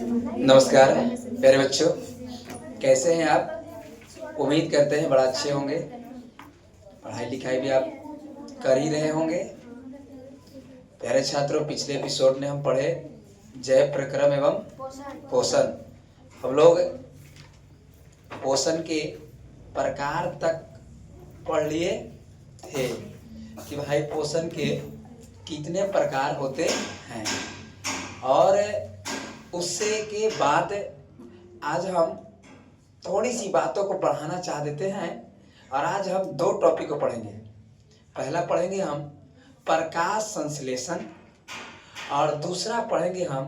नमस्कार प्यारे बच्चों, कैसे हैं आप? उम्मीद करते हैं बड़ा अच्छे होंगे। पढ़ाई लिखाई भी आप कर ही रहे होंगे। प्यारे छात्रों, पिछले एपिसोड में हम पढ़े जय प्रक्रम एवं पोषण। हम लोग पोषण के प्रकार तक पढ़ लिए थे कि भाई पोषण के कितने प्रकार होते हैं, और उससे के बाद आज हम थोड़ी सी बातों को बढ़ाना चाह देते हैं और आज हम दो टॉपिक को पढ़ेंगे। पहला पढ़ेंगे हम प्रकाश संश्लेषण और दूसरा पढ़ेंगे हम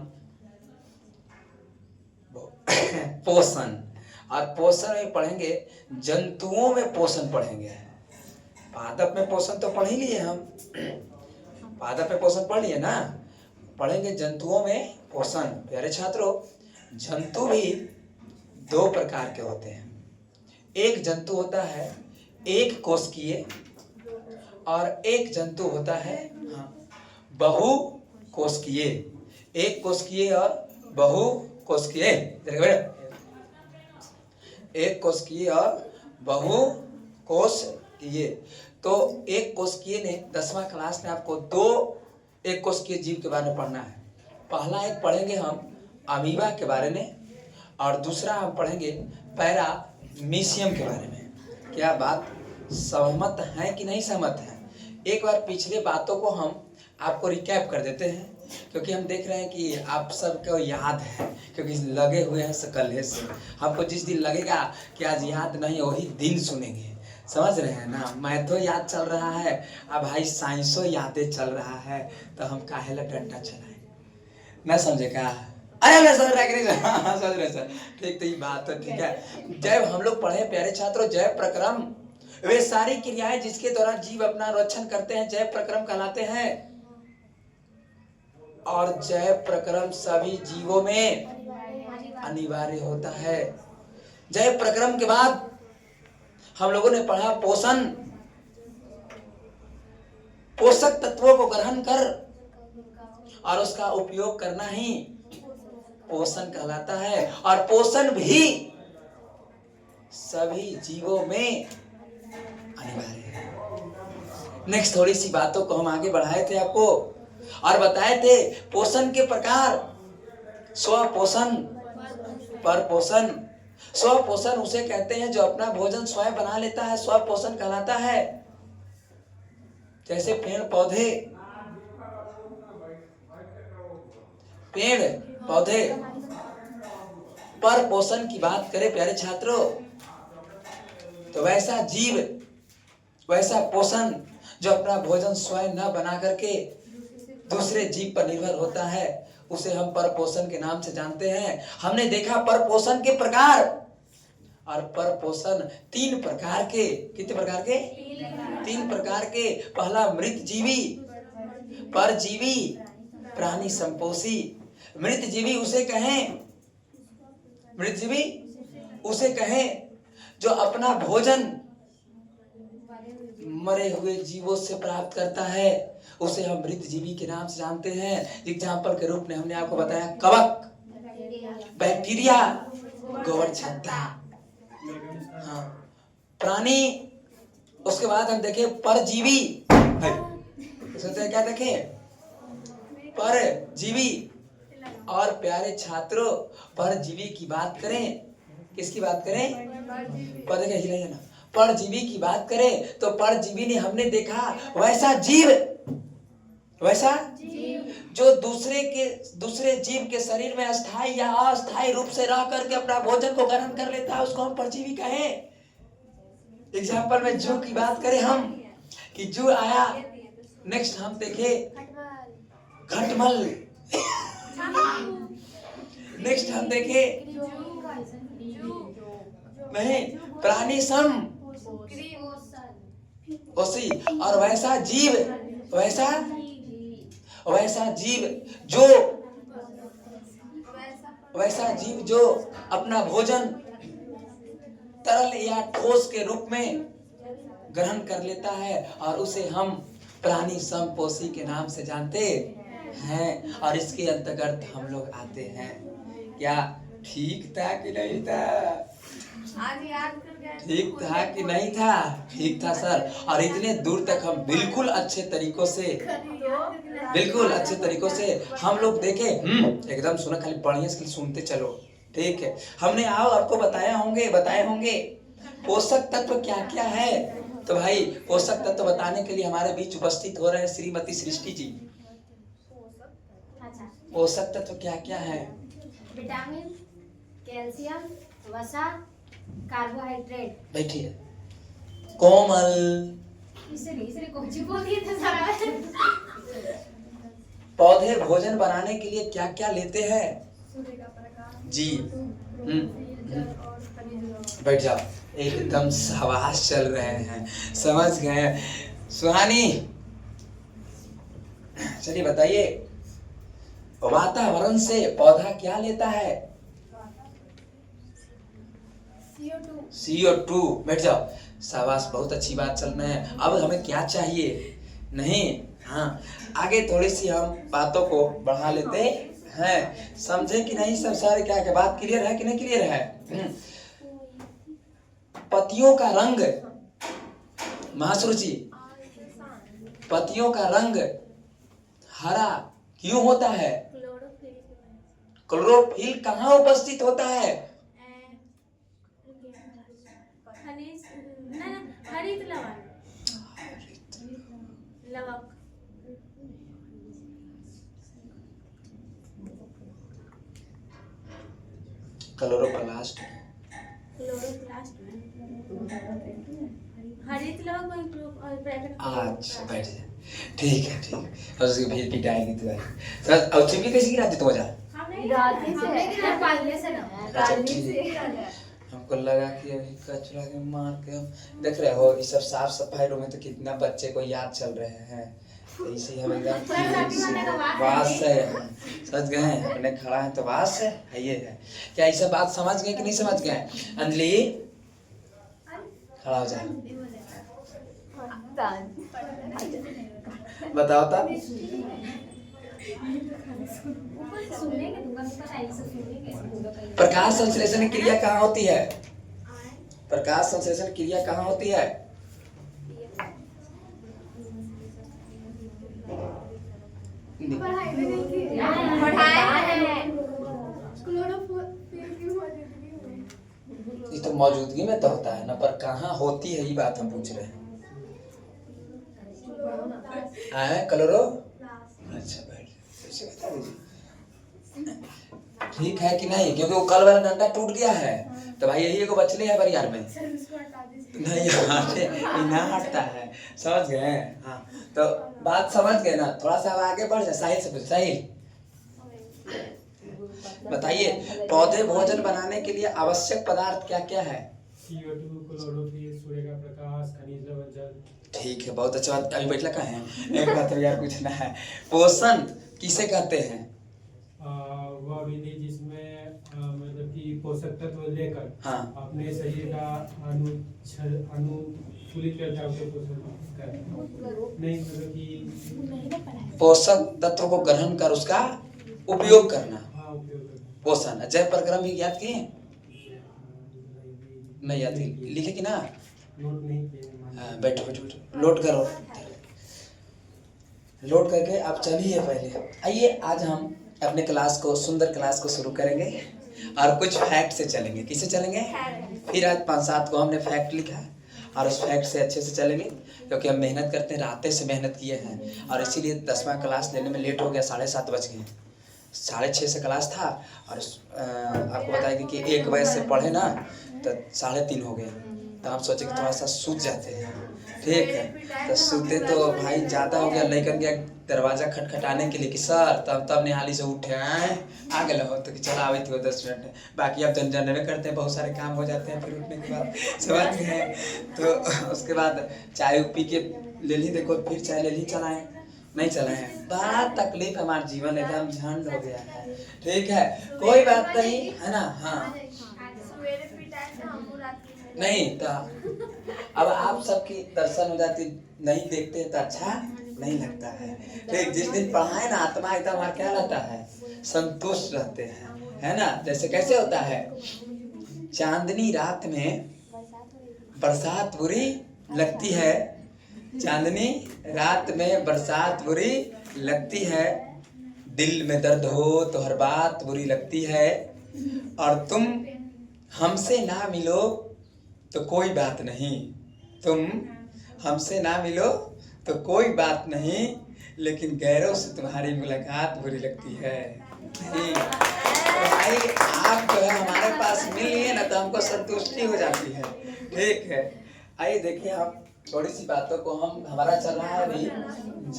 पोषण। और पोषण में पढ़ेंगे जंतुओं में पोषण पढ़ेंगे। पादप में पोषण तो पढ़ ही लिए हम, पादप में पोषण पढ़ लिए ना। पढ़ेंगे जंतुओं में पोषण। प्यारे छात्रों, जंतु भी दो प्रकार के होते हैं। एक जंतु होता है एक कोशिकीय और एक जंतु होता है बहु कोशिकीय। एक कोशिकीय और बहु कोशिकीय, एक कोशिकीय और बहु कोशिकीय। तो एक कोशिकीय ने 10वां क्लास में आपको दो एक कोशिकीय जीव के बारे में पढ़ना है। पहला एक पढ़ेंगे हम अमीबा के बारे में और दूसरा हम पढ़ेंगे पैरामीशियम के बारे में। क्या बात सहमत है कि नहीं सहमत है? एक बार पिछले बातों को हम आपको रिकैप कर देते हैं, क्योंकि हम देख रहे हैं कि आप सबको याद है, क्योंकि लगे हुए हैं सकल से। हमको जिस दिन लगेगा कि आज याद नहीं, वही दिन सुनेंगे। समझ रहे हैं ना? मैथो याद चल रहा है, अब भाई साइंसो यादें चल रहा है, तो हम काहे ला डंडा चलाएं? मैं समझे क्या? अरे मैं समझ रहा कि नहीं? हाँ समझ रहे सर। ठीक, तो ये बात तो ठीक है। जब हम लोग पढ़े प्यारे छात्रों, जय प्रक्रम वे सारी क्रियाएं जिसके द्वारा जीव अपना रक्षण करते हैं जय प्रक्रम कहलाते हैं। और जय प्रक्रम सभी जीवों में अनिवार्य होता है। जय प्रक्रम के बाद हम लोगों ने पढ़ा पोषण। पोषक तत्वों को ग्रहण कर और उसका उपयोग करना ही पोषण कहलाता है। और पोषण भी सभी जीवों में अनिवार्य है। नेक्स्ट थोड़ी सी बातों को हम आगे बढ़ाए थे आपको और बताए थे पोषण के प्रकार। स्वपोषण, परपोषण। स्वपोषण उसे कहते हैं जो अपना भोजन स्वयं बना लेता है, स्वपोषण कहलाता है। जैसे पेड़ पौधे पर पोषण की बात करें प्यारे छात्रों, तो वैसा जीव, वैसा पोषण जो अपना भोजन स्वयं न बना करके दूसरे जीव पर निर्भर होता है, उसे हम परपोषण के नाम से जानते हैं। हमने देखा परपोषण के प्रकार, और परपोषण 3 प्रकार के। कितने प्रकार के? 3 प्रकार के। पहला मृत जीवी, परजीवी, प्राणी संपोषी। मृत जीवी उसे कहें, मृत जीवी उसे कहें जो अपना भोजन मरे हुए जीवों से प्राप्त करता है, उसे हम मृत जीवी के नाम से जानते हैं। एग्जाम्पल के रूप में हमने आपको बताया कवक, बैक्टीरिया, गोबर छत्ता। हाँ, प्राणी। उसके बाद हम देखे परजीवी। क्या देखे? परजीवी। और प्यारे छात्रों, परजीवी की बात करें, किसकी बात करें? परजीवी की बात करें तो परजीवी ने हमने देखा वैसा जीव, वैसा जो दूसरे जीव के शरीर में अस्थायी या अस्थायी रूप से रह करके अपना भोजन को ग्रहण कर लेता है, उसको हम परजीवी कहें। एग्जाम्पल में जू की बात करें हम कि जू आया। नेक्स्ट हम देखे घटमल। नेक्स्ट हम देखे नहीं प्राणी संपोषी। और वैसा जीव जो अपना भोजन तरल या ठोस के रूप में ग्रहण कर लेता है, और उसे हम प्राणी संपोषी के नाम से जानते हैं। और इसके अंतर्गत हम लोग आते हैं। क्या ठीक था कि नहीं था? ठीक था कि नहीं था? ठीक था सर। और इतने दूर तक हम बिल्कुल अच्छे तरीकों से हम लोग देखे। एकदम सुना, खाली बढ़िया से सुनते चलो, ठीक है। हमने आओ आपको बताए होंगे पोषक तत्व क्या क्या है। तो भाई पोषक तत्व बताने के लिए हमारे बीच उपस्थित हो रहे हैं श्रीमती सृष्टि जी। पोषक तत्व क्या क्या है? विटामिन, कैल्शियम, वसा, कार्बोहाइड्रेट। बैठिए। कोमल, इसलिए कुछ बोल दिए थे सारा। पौधे भोजन बनाने के लिए क्या क्या लेते हैं? सूर्य का प्रकाश जी। बैठ जाओ। एकदम शाबाश, चल रहे हैं, समझ गए। सुहानी चलिए बताइए, वातावरण से पौधा क्या लेता है? CO2। बैठ जाओ, शाबाश, बहुत अच्छी बात चल रही है। अब हमें क्या चाहिए? नहीं, हाँ, आगे थोड़ी सी हम बातों को बढ़ा लेते हैं। समझे कि नहीं सब सारे? क्या क्या बात क्लियर है कि नहीं क्लियर है? पत्तियों का रंग, महासुर जी, पत्तियों का रंग हरा क्यों होता है? क्लोरोफिल कहाँ उपस्थित होता है? हरित लवक। क्लोरोप्लास्ट। हरित लवक। अच्छा बैठ जा, ठीक है ठीक है। और उसकी फिर पिटाएगी तू। सर और चिमकी कैसे गिराती तुम? जा हमको लगा कि अभी कचरा के मार के हम देख रहे हो, ये सब साफ सफाई रूम में तो कितना बच्चे को याद चल रहे हैं। तो इसे हम एकदम वास है, समझ गए? अपने खड़ा है तो वास है, ये है। क्या ये सब बात समझ गए कि नहीं समझ गए? अंजलि खड़ा हो जाए, बताओ तब। प्रकाश संश्लेषण क्रिया कहाँ होती है? प्रकाश संश्लेषण क्रिया कहाँ होती है? ये तो मौजूदगी में तो होता है ना, पर कहाँ होती है ये बात हम पूछ रहे हैं। क्लोरो, अच्छा बैठ, ऐसे बता दीजिए, ठीक है कि नहीं? क्योंकि वो कल वाला डंडा टूट गया है, तो भाई यही को बचले है बरियार में, नहीं हटे, ना हटता है, समझ गए? हाँ, तो बात समझ गए ना? थोड़ा सा आगे बढ़ जाए। साहिल से पूछ, साहिल बताइए, पौधे भोजन बनाने के लिए आवश्यक पदार्थ क्या क्या है? CO2, क्लोरोफिल, सूर्य का प्रकाश, खनिज लवण, जल। ठीक है, बहुत अच्छा बात। अभी बैठला कहाँ है? एक बात तो यार पूछना है, पोषण किसे कहते हैं? वह विधि जिसमें मतलब कि पोषक तत्व लेकर अपने शरीर का अनुकूलित करता है, उसे पोषण कहते हैं। नहीं मतलब कि पोषक तत्व को ग्रहण कर उसका उपयोग करना, पोषण। जय प्रक्रम भी याद किए? नहीं याद लिखे कि ना? नोट नहीं किए। बैठो बैठो बैठो, लोड करो, लोड करके आप चलिए। पहले आइए, आज हम अपने क्लास को, सुंदर क्लास को शुरू करेंगे और कुछ फैक्ट से चलेंगे। किससे चलेंगे? फिर आज 5-7 को हमने फैक्ट लिखा है और उस फैक्ट से अच्छे से चलेंगे, क्योंकि हम मेहनत करते हैं, रातें से मेहनत किए हैं और इसीलिए 10वां क्लास लेने में लेट हो गया। 7:30 बज गए, 6:30 से क्लास था और आपको बताएंगे कि 1 बजे से पढ़े ना तो 3:30 हो गए। तो आप सोचे कि थोड़ा सा सूत जाते हैं, ठीक है? तो सूते तो भाई ज़्यादा हो गया। लेकर गया दरवाज़ा खटखटाने के लिए कि सर, तब निहाली से उठे आए आ गए हो, तो कि चला आवे थे 10 मिनट। बाकी अब जनरल करते हैं, बहुत सारे काम हो जाते हैं फिर उठने के बाद, समझ गए? तो उसके बाद चाय पी के ले ली, देखो फिर चाय ले ली, चलाएँ नहीं चलाएँ, बड़ा तकलीफ हमारा जीवन एकदम झंड हो गया है, ठीक है? कोई बात नहीं है ना? हाँ नहीं तो अब आप सबकी दर्शन हो जाती, नहीं देखते हैं तो अच्छा नहीं लगता है, ठीक? जिस दिन पढ़ाए ना, आत्मा एकदम हमारा क्या रहता है? संतुष्ट रहते हैं, है ना। जैसे कैसे होता है, चांदनी रात में बरसात बुरी लगती है, चांदनी रात में बरसात बुरी लगती है, दिल में दर्द हो तो हर बात बुरी लगती है, और तुम हमसे ना मिलो तो कोई बात नहीं, तुम हमसे ना मिलो तो कोई बात नहीं, लेकिन गैरों से तुम्हारी मुलाकात बुरी लगती है। नहीं तो भाई आप जो है हमारे पास मिल लिए ना तो हमको संतुष्टि हो जाती है। ठीक है, आइए देखिए आप थोड़ी सी बातों को हमारा चल रहा है अभी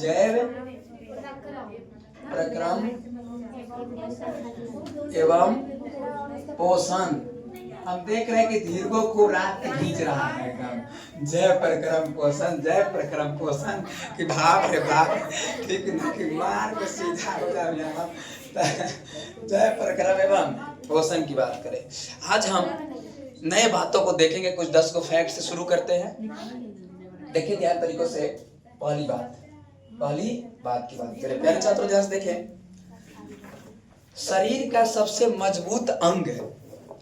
जैव प्रक्रम एवं पोषण। हम देख रहे हैं कि दीर्घों को रात खींच रहा है एकदम, जय प्रक्रम पोषण, जय प्रक्रम पोषण कि भाव रे भाव, ठीक ना कि मार के सीधा हो जाए यहाँ। जय प्रक्रम एवं पोषण की बात करें, आज हम नए बातों को देखेंगे। कुछ 10 को फैक्ट से शुरू करते हैं। देखिए ध्यान तरीकों से। पहली बात की बात करें, प्यारे छात्रों ध्यान से देखें। शरीर का सबसे मजबूत अंग,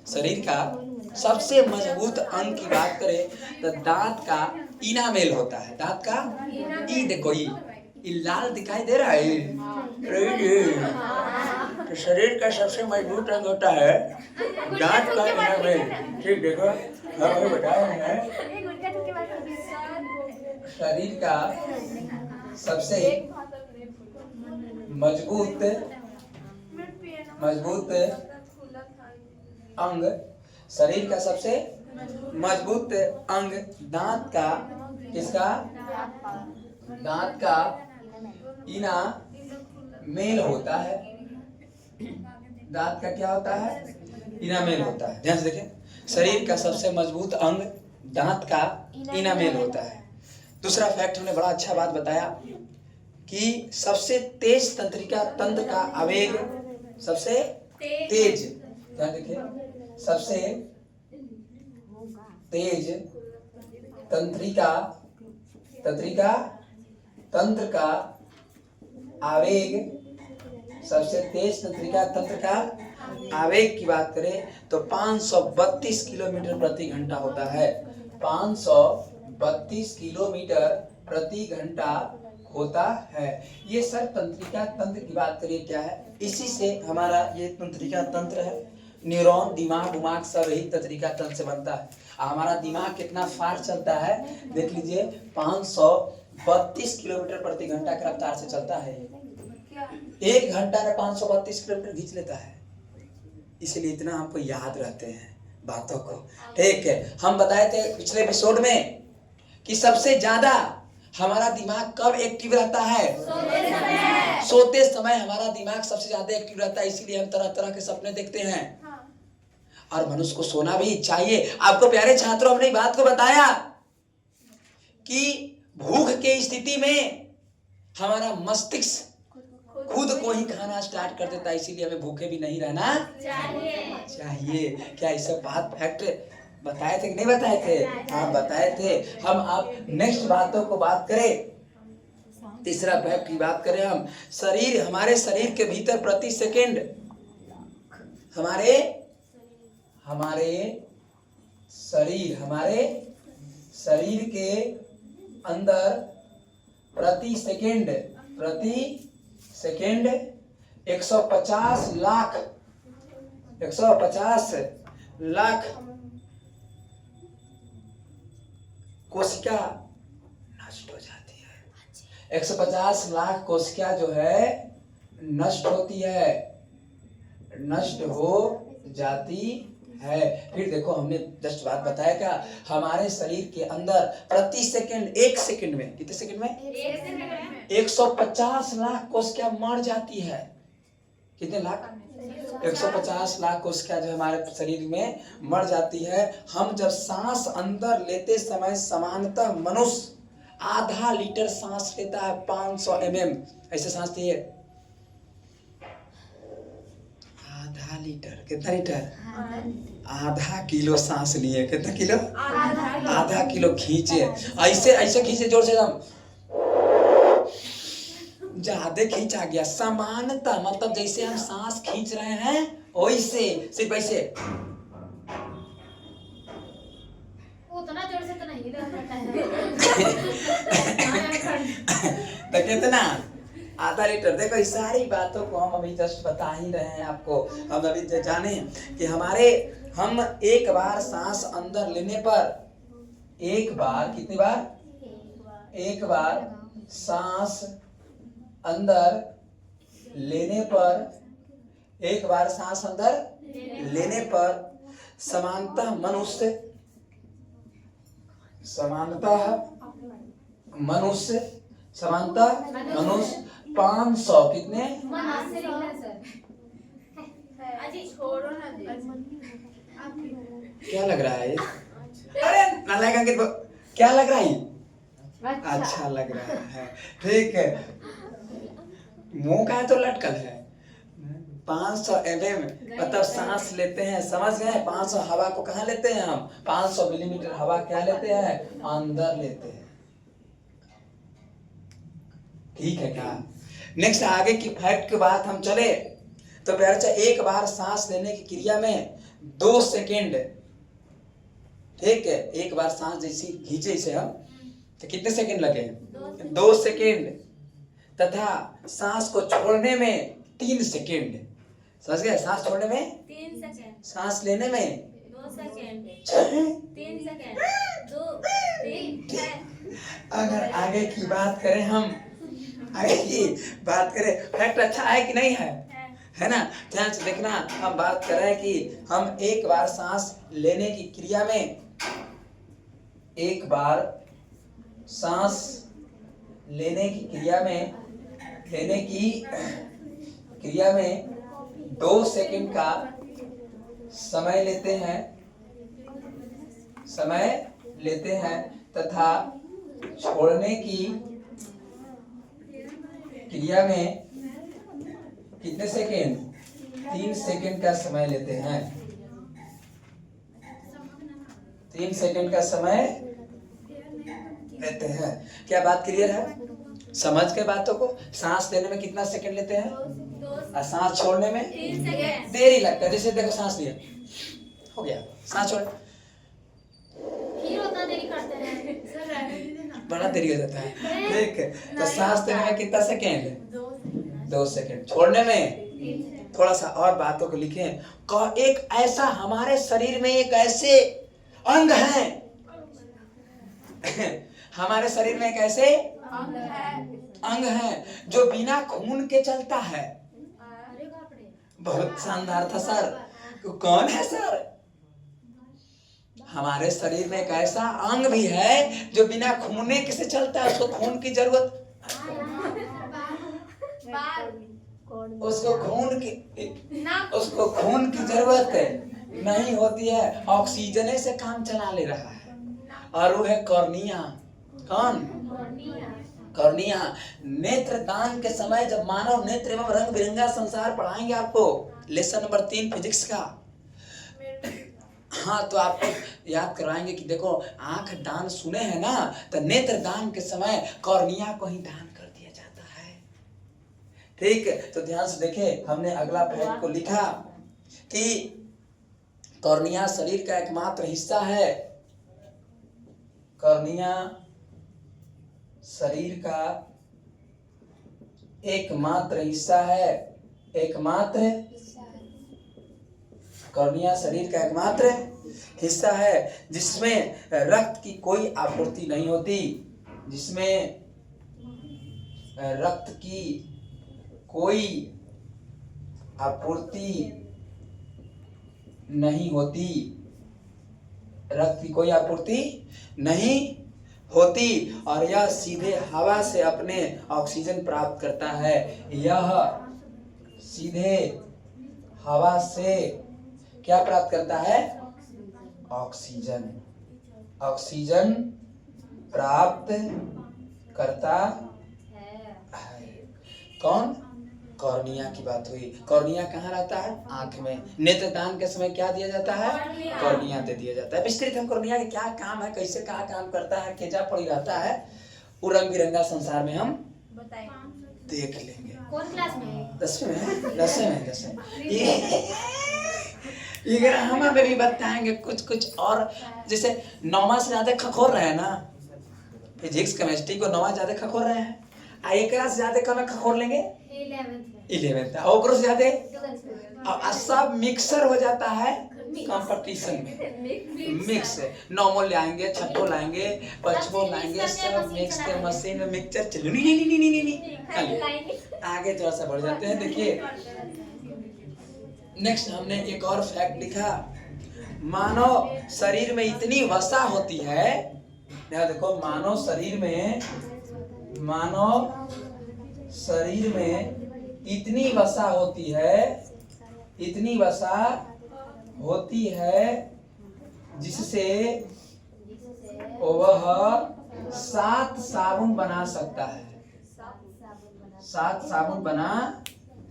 शरीर का सबसे मजबूत अंग की बात करें तो दांत का इनामेल होता है। दांत का ई देखो, ई लाल दिखाई दे रहा है, तो शरीर का सबसे मजबूत अंग होता है दांत का इनामेल। ठीक देखो, हमें बताया है शरीर का सबसे मजबूत अंग, शरीर का सबसे मजबूत अंग दांत का, किसका, दांत का इनामेल होता है। दांत का क्या होता है, इनामेल होता है। ध्यान से देखें, शरीर का सबसे मजबूत अंग दांत का इनामेल होता है। दूसरा फैक्ट हमने बड़ा अच्छा बात बताया कि सबसे तेज तंत्रिका तंत्र का आवेग, सबसे तेज, ध्यान देखिए, सबसे तेज तंत्रिका तंत्र का आवेग, सबसे तेज तंत्रिका तंत्र का आवेग की बात करें तो 532 किलोमीटर प्रति घंटा होता है। 532 किलोमीटर प्रति घंटा होता है। ये सर तंत्रिका तंत्र की बात करिए क्या है, इसी से हमारा ये तंत्रिका तंत्र है। न्यूरॉन, दिमाग सब यही तंत्रिका तंत्र से बनता है। हमारा दिमाग कितना फास्ट चलता है देख लीजिए, 532 किलोमीटर प्रति घंटा की रफ्तार से चलता है। 1 घंटा में 532 किलोमीटर खींच लेता है, इसलिए इतना हमको याद रहते हैं बातों को। ठीक है, हम बताए थे पिछले एपिसोड में कि सबसे ज्यादा हमारा दिमाग कब एक्टिव रहता है, सोते समय हमारा दिमाग सबसे ज्यादा एक्टिव रहता है, इसीलिए हम तरह तरह के सपने देखते हैं। और मनुष्य को सोना भी चाहिए। आपको प्यारे छात्रों हमने बात को बताया कि भूख के स्थिति में हमारा मस्तिष्क खुद को ही खाना स्टार्ट कर देता है, इसीलिए हमें भूखे भी नहीं रहना चाहिए। क्या ये सब बात फैक्ट बताए थे कि नहीं बताए थे? हाँ बताए थे। हम अब नेक्स्ट बातों को बात करें, तीसरा फैक्ट की बात करें हम, शरीर, हमारे शरीर के भीतर प्रति सेकंड, हमारे शरीर के अंदर प्रति सेकंड 150 लाख कोशिका नष्ट हो जाती है। 150 लाख कोशिका जो है नष्ट होती है, नष्ट हो जाती है। फिर देखो हमने जस्ट बात बताया क्या, हमारे शरीर के अंदर प्रति सेकंड, 1 सेकंड में, कितने सेकंड में 150 लाख कोशिका मर जाती है। कितने लाख? 150 लाख कोशिका जो हमारे शरीर में मर जाती है। हम जब सांस अंदर लेते समय सामान्यतः मनुष्य आधा लीटर सांस लेता है, 500 mm ऐसे सांस लिए। आधा लीटर, कितना लीटर? आधा किलो सांस लिए। कितना किलो? आधा किलो खींचे, ऐसे खींचे जोर से, ज्यादा खींचा गया। समानता मतलब जैसे हम सांस खींच रहे हैं वैसे, सिर्फ ऐसे। उतना जोर से तो नहीं दे सकता है। तो कितना आधा लीटर। देखो इस सारी बातों को हम अभी जस्ट बता ही रहे हैं आपको। हम अभी जाने कि हम एक बार सांस अंदर लेने पर, एक बार कितनी बार, एक बार सांस अंदर लेने पर, एक बार सांस अंदर लेने पर समानता मनुष्य 500 कितने, क्या लग रहा है? अरे नालायक अंकित, क्या लग रहा है? अच्छा लग रहा है, ठीक है। मुंह का तो लटकल है। 500 mm मतलब सांस लेते हैं, समझ गए? 500 हवा को कहाँ लेते हैं हम? 500 मिलीमीटर हवा क्या लेते हैं? अंदर लेते हैं। ठीक है क्या? नेक्स्ट आगे की फैक्ट की बात हम चले तो प्यारे बच्चा, एक बार सांस लेने की क्रिया में 2 सेकेंड, ठीक है, एक बार सांस जैसी खींचे इसे हम तो कितने सेकेंड लगे? 2 सेकेंड। तथा सांस को छोड़ने में 3 सेकेंड। समझ गए? सांस छोड़ने में 3 सेकंड, सांस लेने में 2 सेकंड, 3 सेकंड, 2 3। अगर आगे की बात करें हम, आगे की बात करें, फैक्ट अच्छा है कि नहीं है? है ना? ध्यान से देखना, हम बात कर रहे हैं कि हम एक बार सांस लेने की क्रिया में, एक बार सांस लेने की क्रिया में, लेने की क्रिया में 2 सेकंड का समय लेते हैं, समय लेते हैं तथा छोड़ने की क्रिया में कितने सेकंड? 3 सेकंड का समय लेते हैं। 3 सेकंड का समय लेते हैं। क्या बात क्लियर है? समझ के बातों को? सांस लेने में कितना सेकंड लेते हैं और सांस छोड़ने में 3 सेकंड। देरी लगता है। जैसे देखो सांस लिया, हो गया, सांस छोड़, फिर उतना देरी करते हैं सर, बड़ा देरी हो जाता है। ठीक है, तो सांस लेने में कितना सेकंड? 2 सेकंड। छोड़ने में थोड़ा सा और बातों को लिखें। एक ऐसा हमारे शरीर में एक ऐसे अंग है हमारे शरीर में एक ऐसे अंग है जो बिना खून के चलता है। बहुत शानदार था सर। कौन है सर? हमारे शरीर में एक ऐसा अंग भी है जो बिना खूने के से चलता है। उसको खून की जरूरत, उसको खून की जरूरत नहीं होती है। ऑक्सीजन से काम चला ले रहा है। और वो है कॉर्निया। कौन? कॉर्निया। नेत्र दान के समय जब मानव नेत्र एवं रंग बिरंगा संसार पढ़ाएंगे आपको, लेसन नंबर 3 फिजिक्स का। हाँ, तो आपको याद करवाएंगे कि देखो आंख दान सुने हैं ना, तो नेत्र दान के समय कॉर्निया को ही दान कर दिया जाता है। ठीक है, तो ध्यान से देखें, हमने अगला फैक्ट को लिखा कि कॉर्निया शरीर का एकमात्र हिस्सा है। कॉर्निया शरीर का एकमात्र हिस्सा है। एकमात्र, कॉर्निया शरीर का एकमात्र हिस्सा है जिसमें रक्त की कोई आपूर्ति नहीं होती। जिसमें रक्त की कोई आपूर्ति नहीं होती। रक्त की कोई आपूर्ति नहीं होती और यह सीधे हवा से अपने ऑक्सीजन प्राप्त करता है। यह सीधे हवा से क्या प्राप्त करता है? ऑक्सीजन। ऑक्सीजन प्राप्त करता है। कौन? कॉर्निया की बात हुई। कॉर्निया कहाँ रहता है? आंख में। नेत्रदान के समय क्या दिया जाता है? कॉर्निया दे दिया जाता है। विस्तृत हम कॉर्निया के क्या काम है, कैसे कहाँ काम करता है, केजा पड़ी रहता है, वो रंग बिरंगा संसार में हम देख लेंगे। कौन क्लास में है? 10वीं में है, 10वीं में, 10वीं ये ग्रामा में भी बताएंगे कुछ और। जैसे 9वां से ज्यादा खखोर रहे हैं ना, फिजिक्स केमिस्ट्री को 9वां ज्यादा खखोर रहे हैं, आ एक से ज्यादा कम खखोर लेंगे 11th, और से ज्यादा अब सब मिक्सर हो जाता है कंपटीशन में। मिक्स 9 लाएंगे, 6 लाएंगे, 5 लाएंगे, सब मिक्स के मशीन में मिक्सचर चलो नहीं आगे थोड़ा सा बढ़ जाते हैं। देखिए नेक्स्ट हमने एक और फैक्ट लिखा, मानव शरीर में इतनी वसा होती है, देखो मानव शरीर में इतनी वसा होती है जिससे वह 7 साबुन बना सकता है। 7 साबुन बना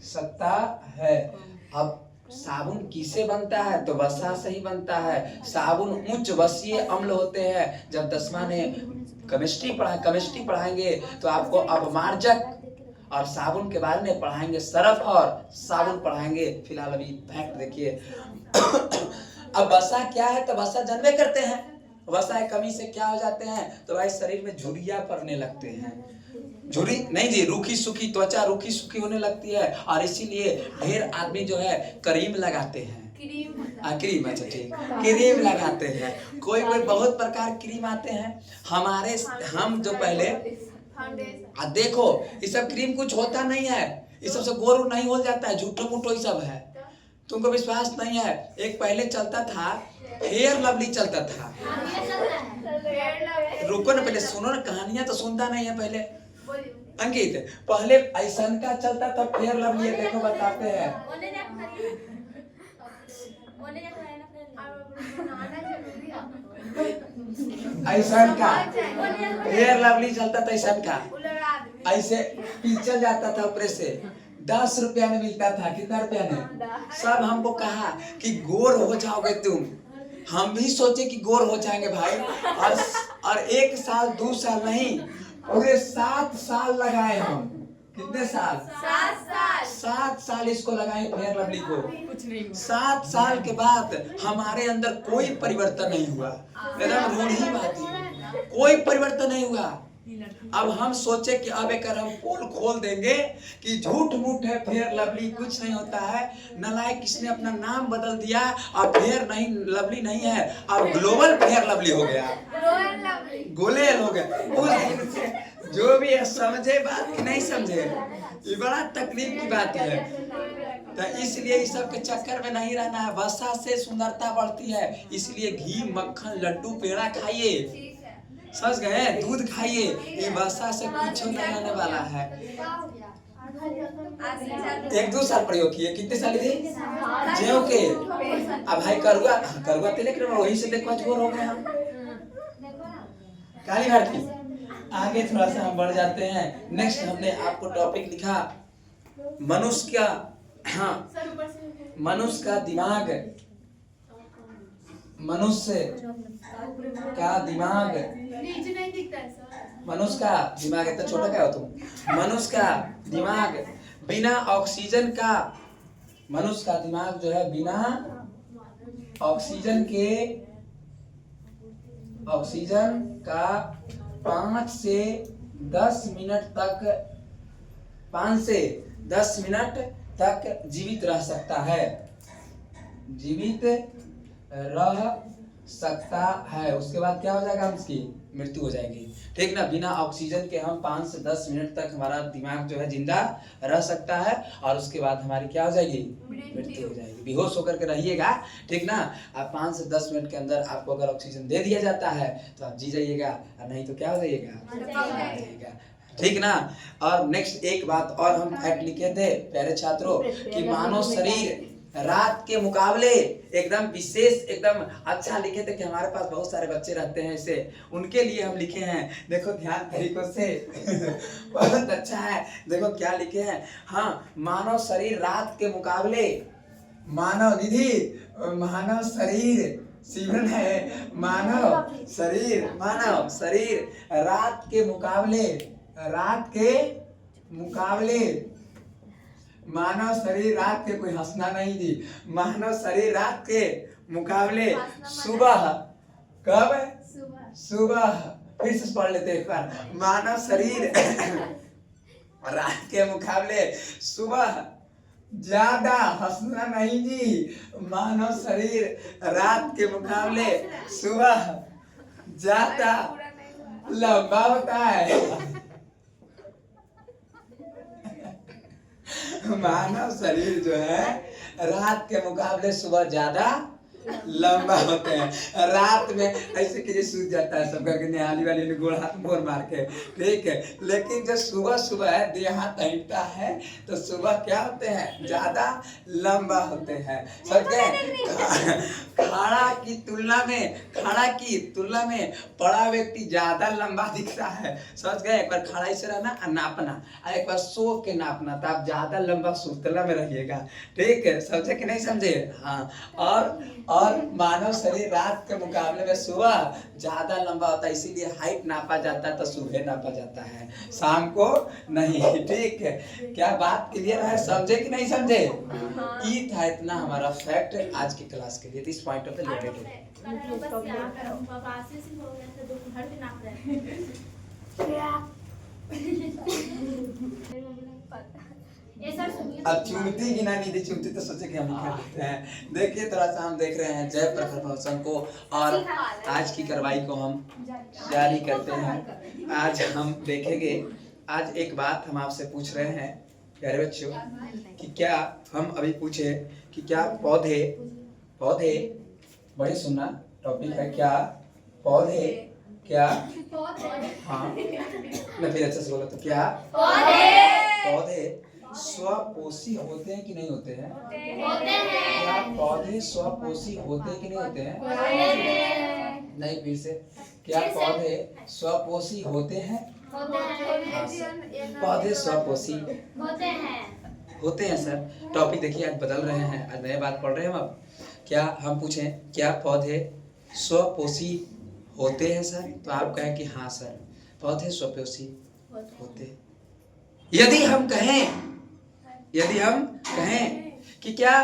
सकता है। अब साबुन किससे बनता है? तो वसा से ही बनता है। साबुन उच्च वसीय अम्ल होते हैं। जब 10वां ने केमिस्ट्री पढ़ाएंगे तो आपको अपमार्जक और साबुन के बारे में पढ़ाएंगे, सरफ और साबुन पढ़ाएंगे। फिलहाल अभी फैक्ट देखिए। अब वसा क्या है? तो वसा जानवे करते हैं, वसा की कमी से क्या हो जाते हैं? तो भाई शरीर में झुर्रियां पड़ने लगते हैं। झुर्री नहीं जी, रूखी सूखी त्वचा रूखी सूखी होने लगती है, और इसीलिए ढेर आदमी जो है क्रीम लगाते हैं। क्रीम, अच्छा ठीक, क्रीम लगाते हैं। कोई बहुत प्रकार क्रीम आते हैं। हम जो पहले देखो ये सब क्रीम कुछ होता नहीं है, इस सब से गोर नहीं हो जाता है, झूठो मूठो ही सब है, तुमको विश्वास नहीं है। एक पहले चलता था फेयर लवली चलता था। रुको ना, पहले सुनो ना, कहानियां तो सुनता नहीं है पहले। अंकित, पहले ऐसन का चलता था फेयर लवली, देखो बताते हैं। ऐसन का फेयर लवली चलता था, ऐसन का ऐसे पिचल जाता था ऊपर से, 10 रुपया में मिलता था। कितना रुपया में? सब हमको कहा कि गोर हो जाओगे तुम, हम भी सोचे कि गोर हो जाएंगे भाई, और 1 साल 2 साल नहीं, पूरे 7 साल लगाए हम। कितने साल? 7 साल इसको लगाए फेयर लवली को। 7 साल के बाद हमारे अंदर कोई परिवर्तन नहीं हुआ। एकदम रूढ़ी बात है, कोई परिवर्तन नहीं हुआ। अब हम सोचे कि अब एक हम पोल खोल देंगे कि झूठ मूठ है, फेयर लवली कुछ नहीं होता है। नालायक किसने अपना नाम बदल दिया, अब फेयर नहीं लवली नहीं है, अब ग्लोबल फेयर लवली हो गया, गोलेल हो गया। जो भी है समझे बात कि नहीं समझे, ये बड़ा तकलीफ की बात है। तो इसलिए इस सब के चक्कर में नहीं रहना है। वसा से सुंदरता बढ़ती है, इसलिए घी मक्खन लड्डू पेड़ा खाइए, समझ गए? दूध खाइए, ये वसा से कुछ नहीं होने वाला है। 1-2 साल प्रयोग किए, कितने साल थे जेओ के? अब भाई करुआ तेल वही से देखो जोर हो गया हम काली भारती। आगे थोड़ा सा हम बढ़ जाते हैं। नेक्स्ट हमने आपको टॉपिक लिखा मनुष्य का दिमाग, मनुष्य का दिमाग इतना छोटा क्या हो तुम? मनुष्य का दिमाग बिना ऑक्सीजन का, मनुष्य का दिमाग जो है बिना ऑक्सीजन का 5 से 10 मिनट तक जीवित रह सकता है, उसके बाद क्या हो जाएगा? उसकी मृत्यु हो जाएगी। ठीक ना? बिना ऑक्सीजन के हम 5 से 10 मिनट तक हमारा दिमाग जो है जिंदा रह सकता है, और उसके बाद हमारी क्या हो जाएगी? मृत्यु हो जाएगी। बेहोश होकर के रहिएगा, ठीक ना? आप 5 से 10 मिनट के अंदर आपको अगर ऑक्सीजन दे दिया जाता है तो आप जी जाइएगा, और नहीं तो क्या हो जाइएगा, ठीक ना? और नेक्स्ट एक बात और हम फैक्ट लिखे थे प्यारे छात्रों कि मानव शरीर रात के मुकाबले एकदम विशेष, एकदम अच्छा लिखे थे कि हमारे पास बहुत सारे बच्चे रहते हैं, इसे उनके लिए हम लिखे हैं। देखो ध्यान तरीकों से बहुत अच्छा है। देखो क्या लिखे हैं। हाँ, मानव शरीर रात के मुकाबले, मानव शरीर सिमरन है, मानव शरीर रात के मुकाबले मानव शरीर रात के, कोई हंसना नहीं जी, मानव शरीर रात के मुकाबले सुबह, कब? सुबह। फिर से पढ़ लेते एक बार, मानव शरीर रात के मुकाबले सुबह ज्यादा, हंसना नहीं जी, मानव शरीर रात के मुकाबले सुबह ज्यादा लंबा होता है। मानव शरीर जो है रात के मुकाबले सुबह ज्यादा लंबा होते हैं। रात में ऐसे कि सूझ जाता है सबका, निहाली वाली ने गोड़ हाथ मोड़ मार के, ठीक है। लेकिन जब सुबह सुबह है देह हाथ हिलता है तो सुबह क्या होते हैं? ज्यादा लंबा होते हैं। समझ गए? खड़ा की तुलना में बड़ा व्यक्ति ज्यादा लंबा दिखता है। समझ गए? एक बार खड़ा से रहना और नापना, और एक बार सो के नापना, तो आप ज्यादा लंबा सुतला में रहिएगा, ठीक है। समझे कि नहीं समझे? हाँ। और मानव शरीर रात के मुकाबले में सुबह ज्यादा लंबा होता है, इसीलिए हाइट नापा जाता है तो सुबह नापा जाता है, शाम को नहीं, ठीक है। क्या बात क्लियर है? समझे कि नहीं समझे? ये था इतना हमारा फैक्ट आज की क्लास के लिए। दिस पॉइंट ऑफ द अब चुनती गिना नहीं थी, चुनती तो सोचे कि हम लिख लेते हैं। देखिए थोड़ा सा हम देख रहे हैं जय प्रखर भवसन को, और आज की कार्रवाई को हम जारी करते हैं। आज हम देखेंगे, आज एक बात हम आपसे पूछ रहे हैं प्यारे बच्चों, कि क्या हम अभी पूछे कि क्या पौधे बड़े सुनना, टॉपिक है क्या पौधे, क्या हाँ मैं फिर अच्छे से बोला तो क्या पौधे स्वपोषी होते हैं कि नहीं होते हैं? क्या पौधे स्वपोषी होते हैं कि नहीं होते हैं? नहीं, फिर से, क्या पौधे स्वपोषी होते हैं? पौधे स्वपोषी होते हैं सर। टॉपिक देखिए आज बदल रहे हैं, आज नया बात पढ़ रहे हैं हम। अब क्या हम पूछें क्या पौधे स्वपोषी होते हैं सर, तो आप कहें कि हाँ सर पौधे स्वपोषी होते। यदि हम कहें कि क्या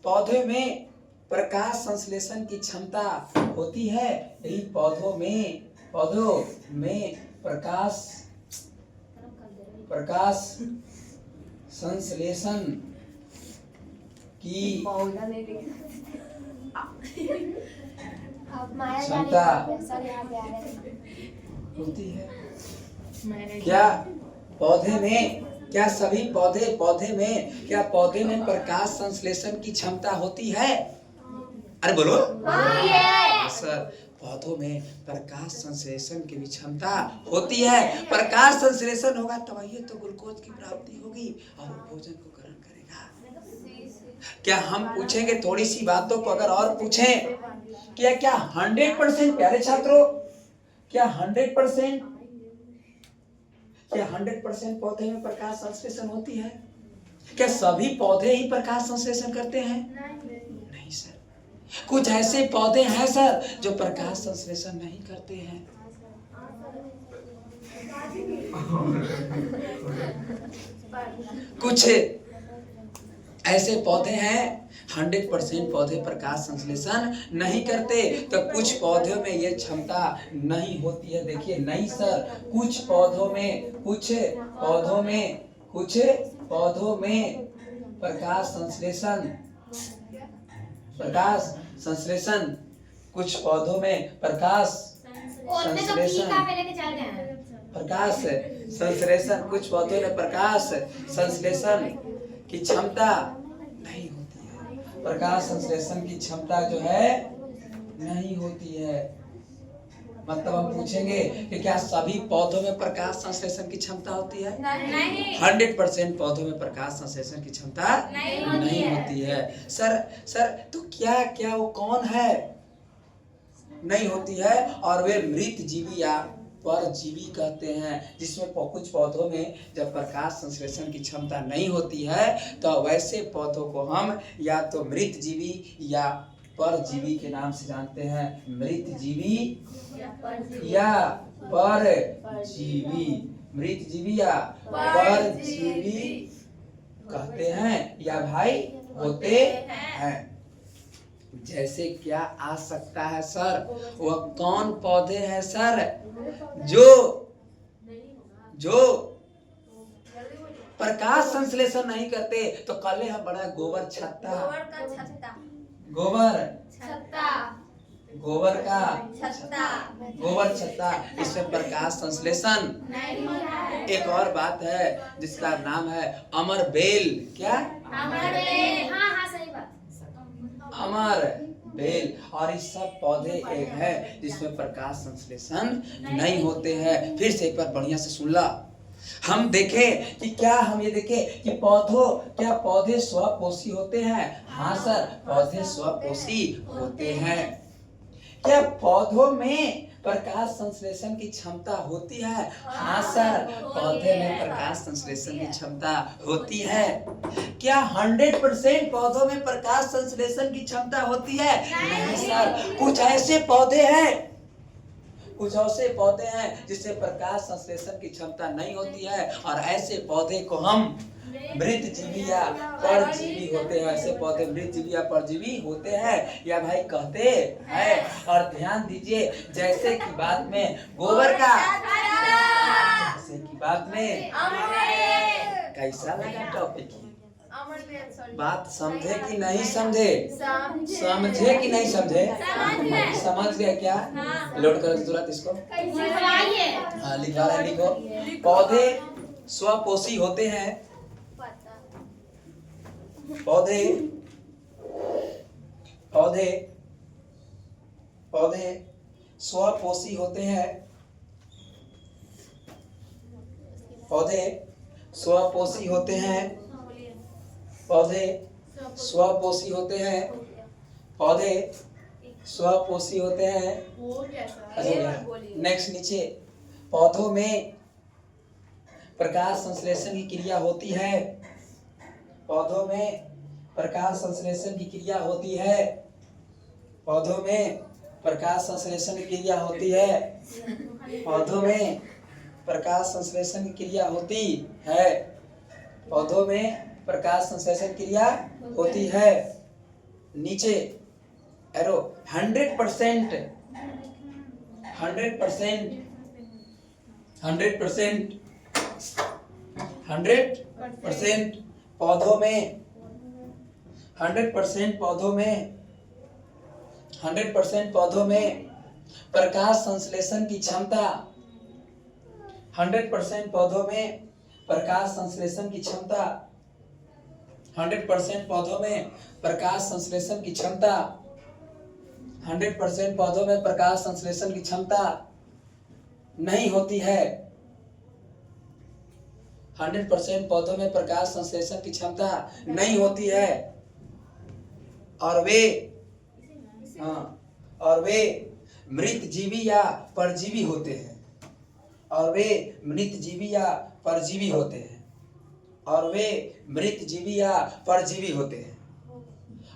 पौधे में प्रकाश संश्लेषण की क्षमता होती है, यही पौधों में प्रकाश संश्लेषण की क्षमता होती है, क्या पौधे में, क्या सभी पौधे में, क्या पौधे में प्रकाश संश्लेषण की क्षमता होती है? अरे बोलो सर, पौधों में प्रकाश संश्लेषण की भी क्षमता होती है। प्रकाश संश्लेषण होगा तभी तो ग्लूकोज की प्राप्ति होगी और भोजन को ग्रहण करेगा। क्या हम पूछेंगे थोड़ी सी बातों को अगर और पूछें, क्या 100% प्यारे छात्रों, क्या 100% पौधे में प्रकाश संश्लेषण होती है? क्या सभी पौधे ही प्रकाश संश्लेषण करते हैं? नहीं सर, कुछ ऐसे पौधे हैं सर जो प्रकाश संश्लेषण नहीं करते हैं। कुछ ऐसे पौधे हैं 100% पौधे प्रकाश संश्लेषण नहीं करते, तो कुछ पौधों में ये क्षमता नहीं होती है। देखिए नहीं सर, कुछ पौधों में प्रकाश संश्लेषण, कुछ पौधों में प्रकाश संश्लेषण, कुछ पौधों में प्रकाश संश्लेषण की क्षमता नहीं होती है। प्रकाश संश्लेषण की क्षमता जो है नहीं होती है। मतलब हम पूछेंगे कि क्या सभी पौधों में प्रकाश संश्लेषण की क्षमता होती है? नहीं। 100% पौधों में प्रकाश संश्लेषण की क्षमता नहीं होती है। सर तो क्या वो कौन है? नहीं होती है, और वे मृत जीवी या परजीवी कहते हैं, जिसमें कुछ पौधों में जब प्रकाश संश्लेषण की क्षमता नहीं होती है तो वैसे पौधों को हम या तो मृत जीवी या परजीवी के नाम से जानते हैं। मृत जीवी या परजीवी, मृतजीवी या परजीवी कहते हैं या भाई होते हैं। जैसे क्या आ सकता है सर? वह कौन पौधे हैं सर जो प्रकाश संश्लेषण नहीं करते? तो कल हम बड़ा गोबर छत्ता, गोबर का छत्ता, इसमें प्रकाश संश्लेषण। एक और बात है जिसका नाम है अमर बेल। क्या? अमर बेल। और इस सब पौधे एक है जिसमें प्रकाश संश्लेषण नहीं होते हैं। फिर से एक बार बढ़िया से सुन ला। हम देखें कि क्या हम ये देखें कि क्या पौधे स्वपोषी होते हैं? हाँ सर, पौधे स्वपोषी होते हैं। क्या पौधों में प्रकाश संश्लेषण की क्षमता होती है? हाँ सर, पौधे में प्रकाश संश्लेषण की क्षमता होती है। क्या 100% पौधों में प्रकाश संश्लेषण की क्षमता होती है? नहीं सर, कुछ ऐसे पौधे हैं जिससे प्रकाश संश्लेषण की क्षमता नहीं होती है, और ऐसे पौधे को हम मृतजीवी या परजीवी होते हैं। ऐसे पौधे मृतजीवी या परजीवी होते हैं या भाई कहते हैं। और ध्यान दीजिए, जैसे कि बात में गोबर का, जैसे कि बात में कैसा लगा टॉपिक? बात समझे कि नहीं समझे? समझे कि नहीं समझे? समझ गए क्या? लोड करो तुरंत इसको। हाँ, लिखवा रहे, लिखो। पौधे स्वपोषी होते हैं। पौधे स्वपोषी होते हैं। पौधे स्वपोषी होते हैं। पौधे स्वपोषी होते हैं। पौधे स्वपोषी होते हैं। नेक्स्ट नीचे, पौधों में प्रकाश संश्लेषण की क्रिया होती है। पौधों में प्रकाश संश्लेषण की क्रिया होती है। पौधों में प्रकाश संश्लेषण की क्रिया होती है। पौधों में प्रकाश संश्लेषण की क्रिया होती है। पौधों में प्रकाश संश्लेषण क्रिया होती है। नीचे एरो 100% पौधों में 100% पौधों में प्रकाश संश्लेषण की क्षमता 100% पौधों में प्रकाश संश्लेषण की क्षमता 100% पौधों में प्रकाश संश्लेषण की क्षमता 100% पौधों में प्रकाश संश्लेषण की क्षमता नहीं होती है। 100% पौधों में प्रकाश संश्लेषण की क्षमता नहीं होती है, और वे मृतजीवी या परजीवी होते हैं। और वे मृतजीवी या परजीवी होते हैं। और वे मृतजीवी या परजीवी होते हैं।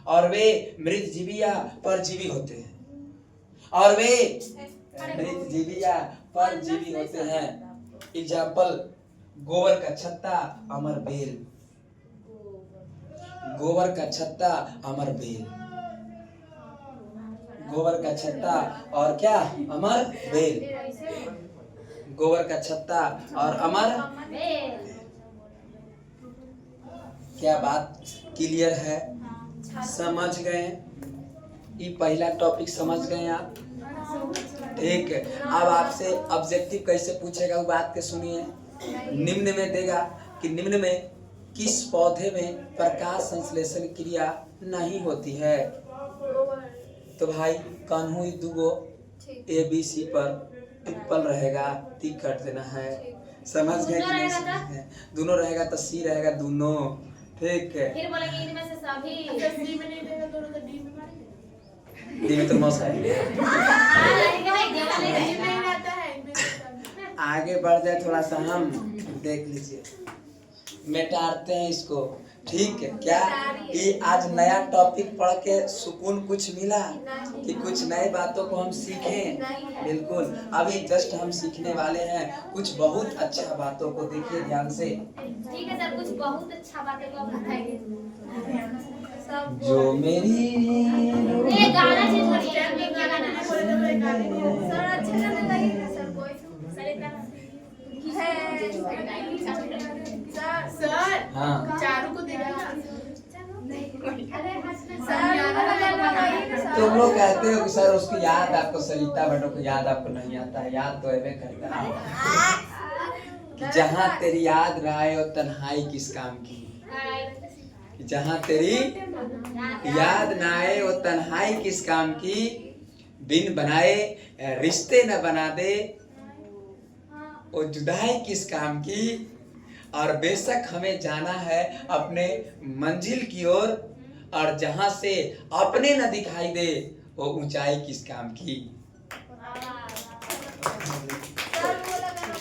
और वे मृतजीवी या परजीवी होते हैं। और वे मृतजीवी या परजीवी होते हैं। एग्जाम्पल, गोबर का छत्ता, अमर बेल। गोबर का छत्ता, अमर बेल। गोबर का छत्ता और क्या? अमर बेल। गोबर का छत्ता और अमर बेल। क्या बात क्लियर है? समझ गए? ये पहला टॉपिक समझ गए आप? ठीक है। अब आपसे ऑब्जेक्टिव कैसे पूछेगा वो बात के सुनिए। निम्न में देगा कि निम्न में किस पौधे में प्रकाश संश्लेषण क्रिया नहीं होती है? तो भाई कान्हू दुगो ABC पर टिप्पल रहेगा, टिक कर देना है। समझ गए कि नहीं समझ गए? दोनों रहेगा तो C रहेगा दोनों। ठीक है। फिर बोलेंगे इनमें से सभी। डी में नहीं देगा दोनों तो डी में मारेंगे। डी में तो मौसा है। आगे बढ़ जाए थोड़ा सा, हम देख लीजिए, मिटाते हैं इसको। ठीक है क्या ये आज नया टॉपिक पढ़ के सुकून कुछ मिला कि कुछ नए बातों को हम सीखें? बिल्कुल, अभी जस्ट हम सीखने वाले हैं कुछ बहुत अच्छा बातों को। देखिए ध्यान से। ठीक है सर, कुछ बहुत अच्छा बातें को आप बताएंगे। जो मेरी ये गाना चेंज करिए, ये क्या गाना है? सर अच्छे गाने लगे सर कोई सर हाँ चारू को देखिए तुम लोग कहते हो कि सर उसकी याद आपको, सरिता बटो को याद आपको नहीं आता है। याद तो एवे करता है कि जहाँ तेरी याद ना आए और तन्हाई किस काम की। जहाँ तेरी याद ना आए वो तन्हाई किस काम की। बिन बनाए रिश्ते न बना दे वो जुदाई किस काम की। और बेशक हमें जाना है अपने मंजिल की ओर और जहां से अपने न दिखाई दे वो ऊंचाई किस काम की।